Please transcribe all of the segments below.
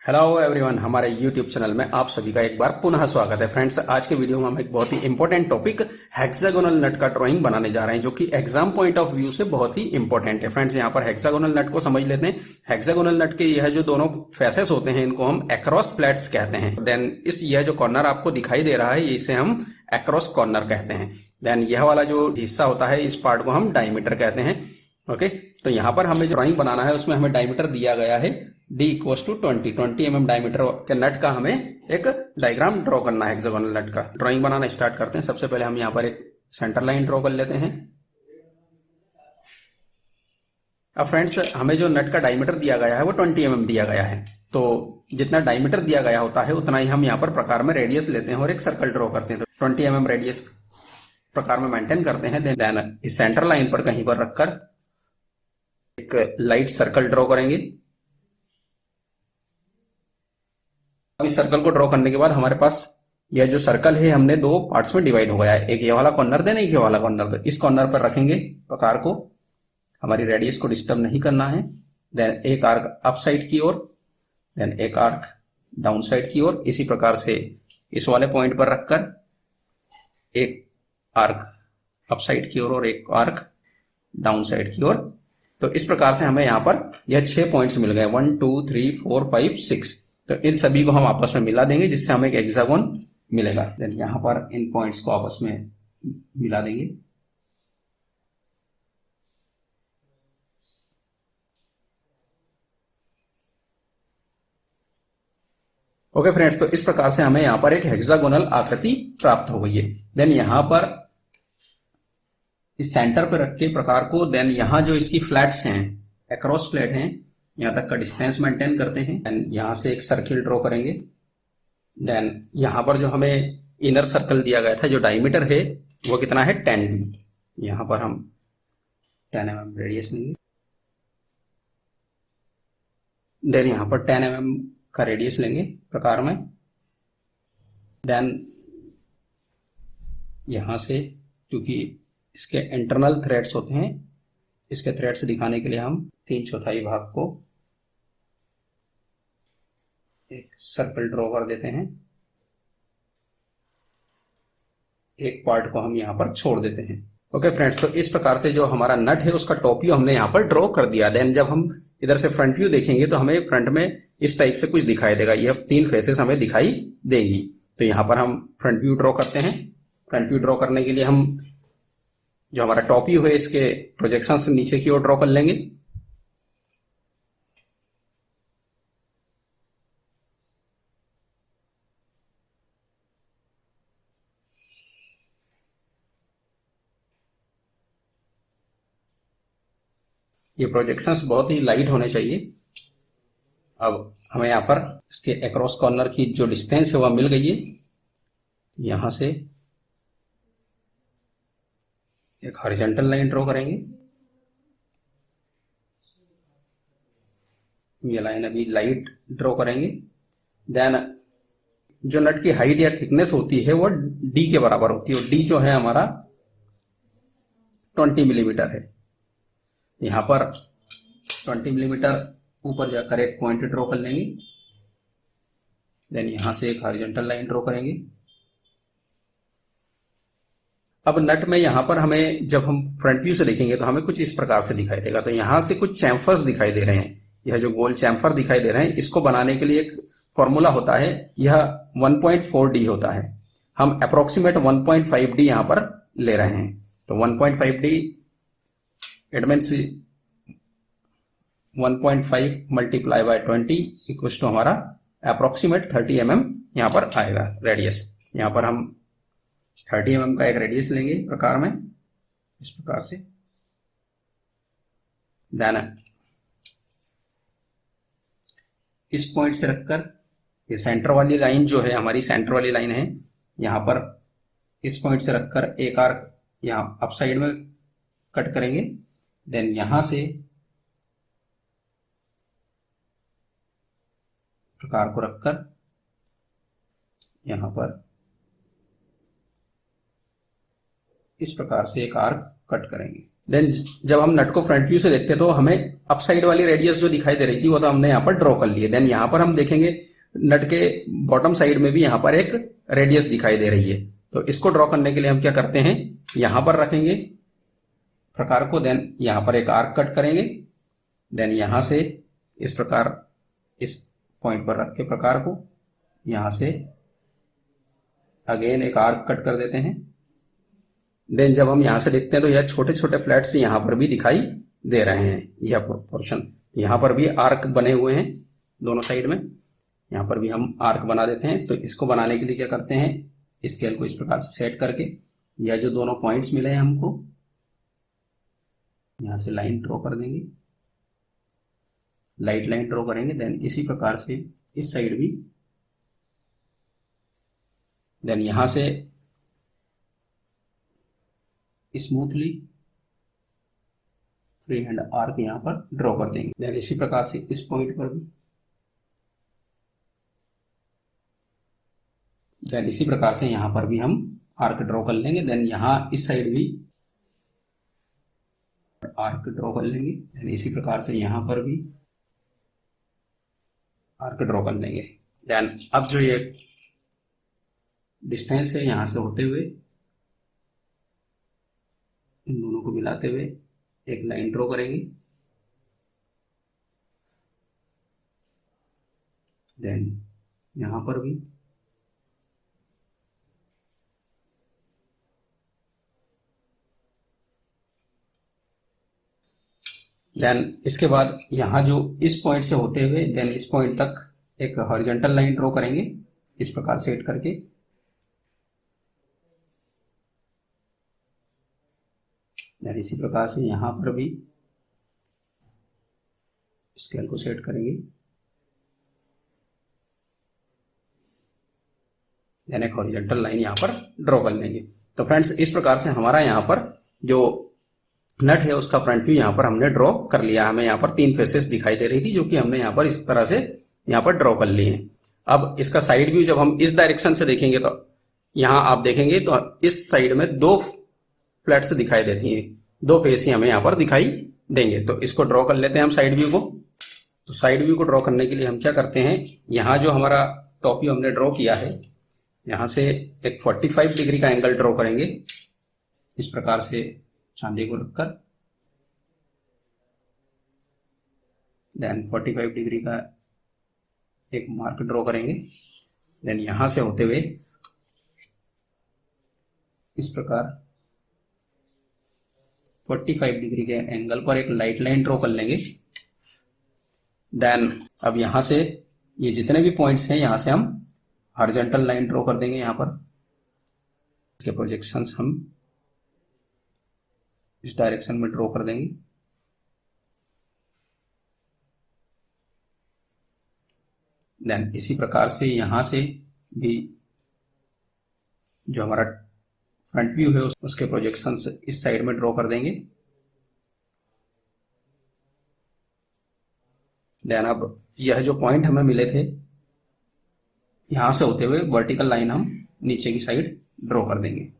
Hello everyone, हमारे YouTube channel में आप सभी का एक बार पुनः स्वागत है। फ्रेंड्स, आज के वीडियो में हम एक बहुत ही इंपॉर्टेंट टॉपिक हेक्सागोनल नट का ड्राइंग बनाने जा रहे हैं, जो कि एग्जाम पॉइंट ऑफ व्यू से बहुत ही इंपॉर्टेंट है। फ्रेंड्स, यहाँ पर हेक्सागोनल नट को समझ लेते हैं। हेक्सागोनल नट के यह जो दोनों फेसेस होते हैं, इनको हम एक्रोस फ्लैट्स कहते हैं। देन यह जो कॉर्नर आपको दिखाई दे रहा है, इसे हम एक्रोस कॉर्नर कहते हैं। देन यह वाला जो हिस्सा होता है, इस पार्ट को हम डायमीटर कहते हैं। ओके, तो यहाँ पर हमें जो ड्राइंग बनाना है, उसमें हमें डायमीटर दिया गया है d equals to 20 mm diameter के नट का हमें एक डायग्राम ड्रॉ करना है हेक्सागोनल नट का। ड्राइंग बनाना स्टार्ट करते हैं। सबसे पहले हम यहाँ पर एक सेंटर लाइन ड्रॉ कर लेते हैं। अब फ्रेंड्स, हमें जो नट का डायमीटर दिया गया है वो 20 mm दिया गया है, तो जितना डायमीटर दिया गया होता है उतना ही हम यहाँ पर प्रकार में रेडियस लेते हैं और एक सर्कल ड्रॉ करते हैं। तो 20 mm रेडियस प्रकार में मेंटेन करते हैं। देन इस सेंटर लाइन पर कहीं पर रखकर एक लाइट सर्कल ड्रॉ करेंगे। अब इस सर्कल को ड्रॉ करने के बाद हमारे पास यह जो सर्कल है, हमने दो पार्ट्स में डिवाइड हो गया है। एक ये वाला कॉर्नर देन एक ये वाला कॉर्नर। तो इस कॉर्नर पर रखेंगे प्रकार को, हमारी रेडियस को डिस्टर्ब नहीं करना है। देन एक आर्क अप साइड की ओर, देन एक आर्क डाउन साइड की ओर। इसी प्रकार से इस वाले पॉइंट पर रखकर एक आर्क अप साइड की ओर और एक आर्क डाउन साइड की ओर। तो इस प्रकार से हमें यहाँ पर यह 6 पॉइंट्स मिल गए, 1 2 3 4 5 6। तो इन सभी को हम आपस में मिला देंगे, जिससे हमें एक हेक्सागोन मिलेगा। देन यहाँ पर इन पॉइंट्स को आपस में मिला देंगे। ओके फ्रेंड्स, तो इस प्रकार से हमें यहाँ पर एक हेक्सागोनल आकृति प्राप्त हो गई है। देन यहाँ पर इस सेंटर पर रख के प्रकार को, देन यहाँ जो इसकी फ्लैट्स हैं, एक्रॉस फ्लैट हैं, यहाँ तक का डिस्टेंस मेंटेन करते हैं। देन यहाँ से एक सर्किल ड्रॉ करेंगे। देन यहाँ पर जो हमें इनर सर्कल दिया गया था, जो डायमीटर है वो कितना है 10d। यहाँ पर हम 10 mm रेडियस लेंगे। देन यहाँ पर 10 mm का रेडियस लेंगे प्रकार में। देन यहाँ से, क्योंकि इसके इंटरनल थ्रेड्स होते हैं, इसके थ्रेड्स दिखाने के लिए हम 3/4 भाग को एक सर्कल ड्रॉ कर देते हैं। एक पार्ट को हम यहाँ पर छोड़ देते हैं। ओके फ्रेंड्स, तो इस प्रकार से जो हमारा नट है उसका टॉप व्यू हमने यहाँ पर ड्रॉ कर दिया। देन जब हम इधर से फ्रंट व्यू देखेंगे तो हमें फ्रंट में इस टाइप से कुछ दिखाई देगा। यह 3 फेसेस हमें दिखाई देंगी। तो यहाँ पर हम फ्रंट व्यू ड्रॉ करते हैं। फ्रंट व्यू ड्रॉ करने के लिए हम जो हमारा टॉप व्यू है, इसके प्रोजेक्शंस नीचे की ओर ड्रॉ कर लेंगे। ये प्रोजेक्शंस बहुत ही लाइट होने चाहिए। अब हमें यहाँ पर इसके अक्रॉस कॉर्नर की जो डिस्टेंस है वह मिल गई है। यहाँ से एक हॉरिजॉन्टल लाइन ड्रॉ करेंगे। ये लाइन अभी लाइट ड्रॉ करेंगे। देन जो नट की हाइट या थिकनेस होती है वो d के बराबर होती है, और d जो है हमारा 20 मिलीमीटर है। यहाँ पर 20 मिलीमीटर ऊपर जाकर एक पॉइंट ड्रॉ कर लेंगे। देन यहाँ से एक हॉरिजॉन्टल लाइन ड्रॉ करेंगे। अब नट में यहाँ पर हमें, जब हम फ्रंट व्यू से देखेंगे तो हमें कुछ इस प्रकार से दिखाई देगा। तो यहाँ से कुछ चैम्फर्स दिखाई दे रहे हैं। यह जो गोल चैम्फर दिखाई दे रहे हैं, इसको बनाने के लिए एक फॉर्मूला होता है। यह 1.4d होता है। हम अप्रोक्सीमेट 1.5d यहाँ पर ले रहे हैं। तो 1.5d it means 1.5 multiply by 20 equals to हमारा अप्रोक्सीमेट 30 mm यहाँ पर आएगा रेडियस। यहाँ पर हम 30 mm का एक रेडियस लेंगे प्रकार में, इस प्रकार से। देन इस पॉइंट से रखकर ये सेंटर वाली लाइन जो है, हमारी सेंटर वाली लाइन है, यहाँ पर इस पॉइंट से रखकर एक आर्क यहाँ अप साइड में कट करेंगे। देन यहाँ से प्रकार को रखकर यहाँ पर इस प्रकार से एक आर्क कट करेंगे। देन जब हम नट को फ्रंट व्यू से देखते हैं तो हमें अप साइड वाली रेडियस जो दिखाई दे रही थी वो तो हमने यहाँ पर ड्रॉ कर ली है। देन यहाँ पर हम देखेंगे नट के बॉटम साइड में भी यहाँ पर एक रेडियस दिखाई दे रही है। तो इसको ड्रॉ करने के लिए हम क्या करते हैं, यहाँ पर रखेंगे प्रकार को, देन यहाँ पर एक आर्क कट करेंगे, देन यहाँ से इस प्रकार इस पॉइंट पर रख के प्रकार को यहाँ से अगेन एक आर्क कट कर देते हैं। देन जब हम यहाँ से देखते हैं तो यह छोटे छोटे फ्लैट्स यहाँ पर भी दिखाई दे रहे हैं। यह पोर्शन यहाँ पर भी आर्क बने हुए हैं दोनों साइड में, यहाँ पर भी हम आर्क बना देते हैं। तो इसको बनाने के लिए क्या करते हैं, स्केल को इस प्रकार से सेट करके यह जो दोनों पॉइंट्स मिले हैं हमको यहाँ से लाइन ड्रॉ कर देंगे, लाइट लाइन ड्रॉ करेंगे। देन इसी प्रकार से इस साइड भी, देन यहां से स्मूथली फ्री हैंड आर्क यहां पर ड्रॉ कर देंगे। देन इसी प्रकार से इस पॉइंट पर भी, देन इसी प्रकार से यहां पर भी हम आर्क ड्रॉ कर लेंगे। देन यहां इस साइड भी आर्क ड्रॉ कर लेंगे। देन इसी प्रकार से यहां पर भी आर्क ड्रॉ कर लेंगे। देन अब जो ये डिस्टेंस है यहां से होते हुए इन दोनों को मिलाते हुए एक लाइन ड्रॉ करेंगे। देन यहां पर भी देन इसके बाद यहां जो इस पॉइंट से होते हुए देन इस पॉइंट तक एक हॉरिजॉन्टल लाइन ड्रॉ करेंगे इस प्रकार सेट करके। देन इसी प्रकार से यहां पर भी स्केल को सेट करेंगे। देन एक हॉरिजॉन्टल लाइन यहां पर ड्रॉ कर लेंगे। तो फ्रेंड्स इस प्रकार से हमारा यहां पर जो नट है उसका फ्रंट व्यू यहाँ पर हमने ड्रॉ कर लिया। हमें यहाँ पर 3 फेसेस दिखाई दे रही थी जो कि हमने यहाँ पर इस तरह से यहाँ पर ड्रॉ कर लिए हैं। अब इसका साइड व्यू जब हम इस डायरेक्शन से देखेंगे तो यहाँ आप देखेंगे तो इस साइड में 2 फ्लैट्स दिखाई देती हैं, 2 फेस ही हमें यहाँ पर दिखाई देंगे। तो इसको ड्रॉ कर लेते हैं हम साइड व्यू को। तो साइड व्यू को ड्रॉ करने के लिए हम क्या करते हैं, यहाँ जो हमारा टॉप व्यू हमने ड्रॉ किया है यहाँ से एक 45 डिग्री का एंगल ड्रॉ करेंगे इस प्रकार से चांदी को रखकर। देन 45 डिग्री का एक मार्क ड्रॉ करेंगे। देन यहां से होते हुए इस प्रकार 45 डिग्री के एंगल पर एक लाइट लाइन ड्रॉ कर लेंगे। देन अब यहां से ये जितने भी पॉइंट्स हैं यहां से हम हॉरिजॉन्टल लाइन ड्रॉ कर देंगे। यहां पर इसके प्रोजेक्शंस हम इस डायरेक्शन में ड्रॉ कर देंगे। देन इसी प्रकार से यहां से भी जो हमारा फ्रंट व्यू है उसके प्रोजेक्शंस इस साइड में ड्रॉ कर देंगे। देन अब यह जो पॉइंट हमें मिले थे यहां से होते हुए वर्टिकल लाइन हम नीचे की साइड ड्रॉ कर देंगे।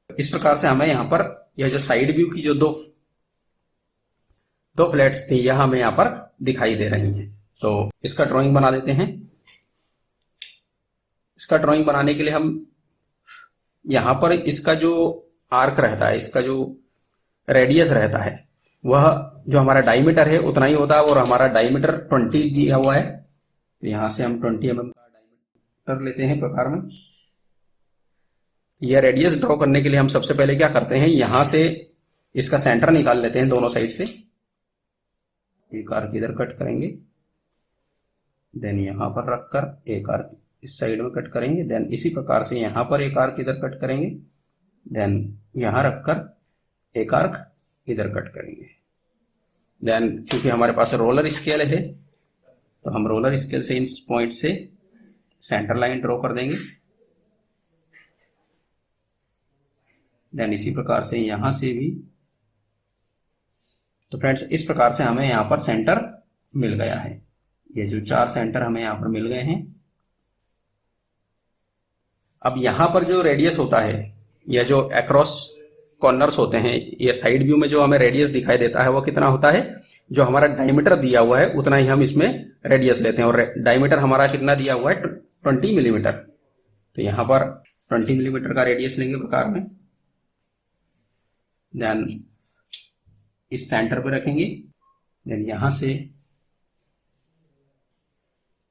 इस प्रकार से हमें यहाँ पर यह जो साइड व्यू की जो दो फ्लैट्स थी यह हमें यहाँ पर दिखाई दे रही हैं। तो इसका ड्राइंग बना लेते हैं। इसका ड्राइंग बनाने के लिए हम यहाँ पर इसका जो आर्क रहता है, इसका जो रेडियस रहता है वह जो हमारा डायमीटर है उतना ही होता है और हमारा डायमीटर 20 दिया हुआ है। तो यहाँ से हम 20 mm का डायमीटर लेते हैं प्रकार में। यह रेडियस ड्रॉ करने के लिए हम सबसे पहले क्या करते हैं, यहां से इसका सेंटर निकाल लेते हैं दोनों साइड से। एक आर्क इधर कट करेंगे, देन यहां पर रखकर एक आर्क इस साइड में कट करेंगे। देन इसी प्रकार से यहां पर एक आर्क इधर कट करेंगे, देन यहां रखकर एक आर्क इधर कट करेंगे। देन चूंकि हमारे पास रोलर स्केल है तो हम रोलर स्केल से इन पॉइंट से सेंटर लाइन ड्रॉ कर देंगे। देन इसी प्रकार से यहां से भी। तो फ्रेंड्स इस प्रकार से हमें यहां पर सेंटर मिल गया है। ये जो 4 सेंटर हमें यहां पर मिल गए हैं। अब यहां पर जो रेडियस होता है यह जो अक्रॉस कॉर्नर्स होते हैं, ये साइड व्यू में जो हमें रेडियस दिखाई देता है वो कितना होता है, जो हमारा डायमीटर दिया हुआ है उतना ही हम इसमें रेडियस लेते हैं, और डायमीटर हमारा कितना दिया हुआ है 20 मिलीमीटर। तो यहाँ पर 20 मिलीमीटर का रेडियस लेंगे प्रकार में, देन इस सेंटर पे रखेंगे, देन यहां से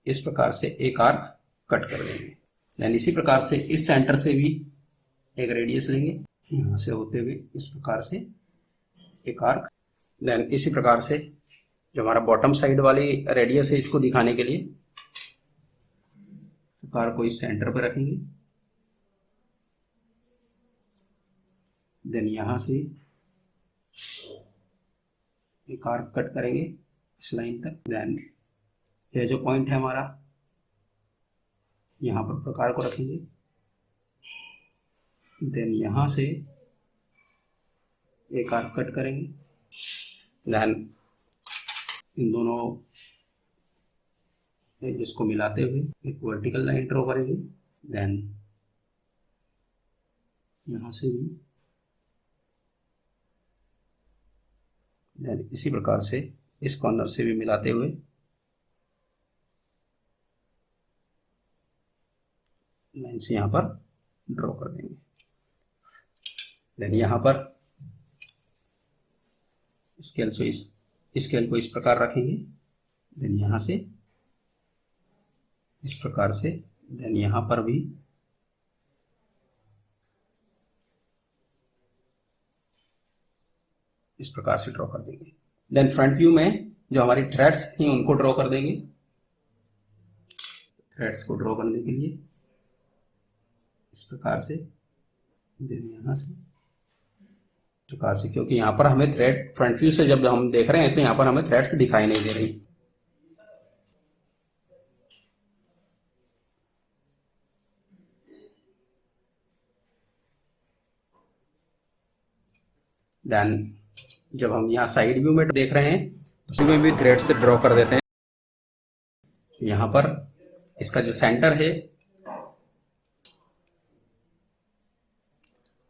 इस प्रकार से एक आर्क कट कर देंगे। देन इसी प्रकार से इस सेंटर से भी एक रेडियस लेंगे, यहां से होते हुए इस प्रकार से एक आर्क। देन इसी प्रकार से जो हमारा बॉटम साइड वाली रेडियस है इसको दिखाने के लिए कार को इस सेंटर पर रखेंगे, देन यहां से एक आर्क कट करेंगे इस लाइन तक। देन यह जो पॉइंट है हमारा यहां पर प्रकार को रखेंगे, देन यहां से एक आर्क कट करेंगे, देन इन दोनों इसको मिलाते हुए एक वर्टिकल लाइन ड्रॉ करेंगे, देन यहां से भी, देन इसी प्रकार से इस कॉर्नर से भी मिलाते हुए लाइन से यहां पर ड्रॉ कर देंगे। देन यहां पर स्केल को इस प्रकार रखेंगे, देन यहां से इस प्रकार से, देन यहां पर भी इस प्रकार से ड्रॉ कर देंगे। देन फ्रंट व्यू में जो हमारी थ्रेड्स थी उनको ड्रॉ कर देंगे। थ्रेड्स को ड्रॉ करने के लिए इस प्रकार से, देन यहां से इस प्रकार से, क्योंकि यहां पर हमें थ्रेड फ्रंट व्यू से जब हम देख रहे हैं तो यहां पर हमें थ्रेड्स दिखाई नहीं दे रही। देन जब हम यहाँ साइड व्यू में देख रहे हैं तो उसमें भी थ्रेड से ड्रॉ कर देते हैं। यहाँ पर इसका जो सेंटर है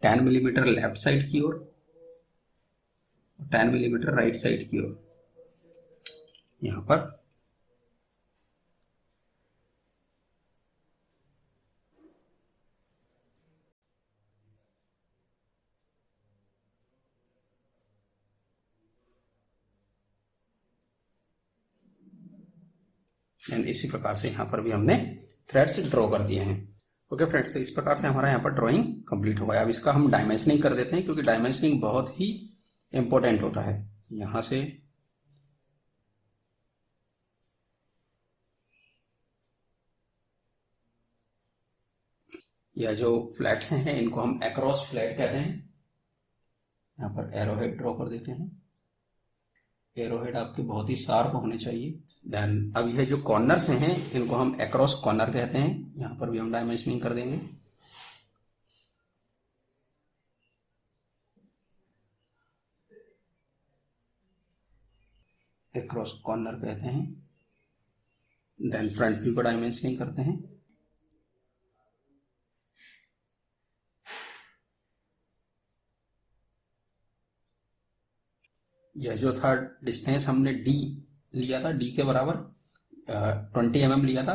10 मिलीमीटर लेफ्ट साइड की ओर, 10 मिलीमीटर राइट साइड की ओर, यहाँ पर एंड इसी प्रकार से यहाँ पर भी हमने थ्रेड्स ड्रॉ कर दिए हैं। ओके फ्रेंड्स, तो इस प्रकार से हमारा यहाँ पर ड्राइंग कंप्लीट हो गया। अब इसका हम डायमेंशनिंग कर देते हैं, क्योंकि डायमेंशनिंग बहुत ही इंपॉर्टेंट होता है। यहाँ से यह जो फ्लैट्स हैं इनको हम एक्रॉस फ्लैट कहते हैं। यहाँ पर एरोहेड ड्रॉ कर देते हैं। एरोहेड आपके बहुत ही शार्प होने चाहिए। देन अब यह जो कॉर्नर्स हैं इनको हम एक्रॉस कॉर्नर कहते हैं। यहाँ पर भी हम डायमेंशनिंग कर देंगे। एक्रॉस कॉर्नर कहते हैं। देन फ्रंट व्यू का डायमेंशनिंग करते हैं। यह जो था डिस्टेंस हमने डी लिया था, डी के बराबर 20 mm लिया था,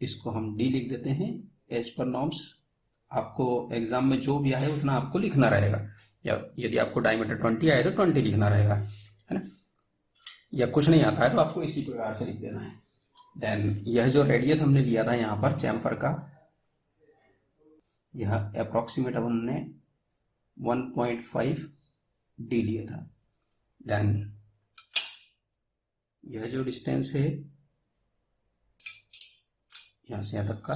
इसको हम डी लिख देते हैं एज पर नॉर्म्स। आपको एग्जाम में जो भी आए उतना आपको लिखना रहेगा, या यदि आपको डायमीटर 20 आए तो 20 लिखना रहेगा, है ना। या कुछ नहीं आता है तो आपको इसी प्रकार से लिख देना है। देन यह जो रेडियस हमने लिया था यहाँ पर चैम्फर का, यह अप्रोक्सीमेट हमने 1.5 डी लिया था। देन यह जो डिस्टेंस है यहां से यहां तक का,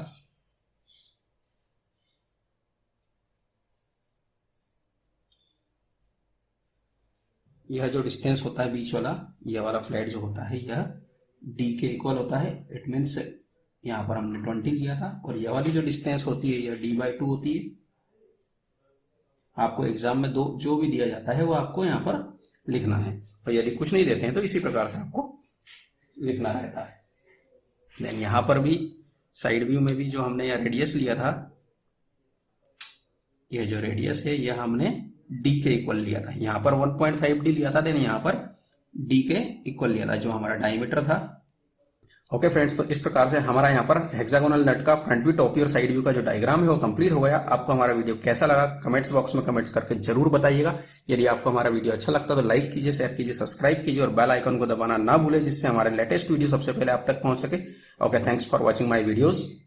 यह जो डिस्टेंस होता है बीच वाला, यह वाला फ्लैट जो होता है यह डी के इक्वल होता है। इट मीन्स यहाँ पर हमने 20 लिया था, और यह वाली जो डिस्टेंस होती है यह d/2 होती है। आपको एग्जाम में जो भी दिया जाता है वो आपको यहाँ पर लिखना है, और यदि कुछ नहीं देते हैं तो इसी प्रकार से आपको लिखना रहता है। देन यहाँ पर भी साइड व्यू में भी जो हमने यहाँ रेडियस लिया था ये जो रेडियस है ये हमने डी के इक्वल लिया था, यहाँ पर 1.5d लिया था, देन यहाँ पर डी के इक्वल लिया था जो हमारा डायमीटर था। ओके फ्रेंड्स, तो इस प्रकार से हमारा यहाँ पर हेक्सागोनल नट का फ्रंट व्यू, टॉप व्यू और साइड व्यू का जो डायग्राम है वो कंप्लीट हो गया। आपको हमारा वीडियो कैसा लगा कमेंट्स बॉक्स में कमेंट्स करके जरूर बताइएगा। यदि आपको हमारा वीडियो अच्छा लगता है तो लाइक कीजिए, शेयर कीजिए, सब्सक्राइब कीजिए और बेल आइकन को दबाना ना भूले, जिससे हमारे लेटेस्ट वीडियो सबसे पहले आप तक पहुंच सके। Okay, thanks for watching my videos.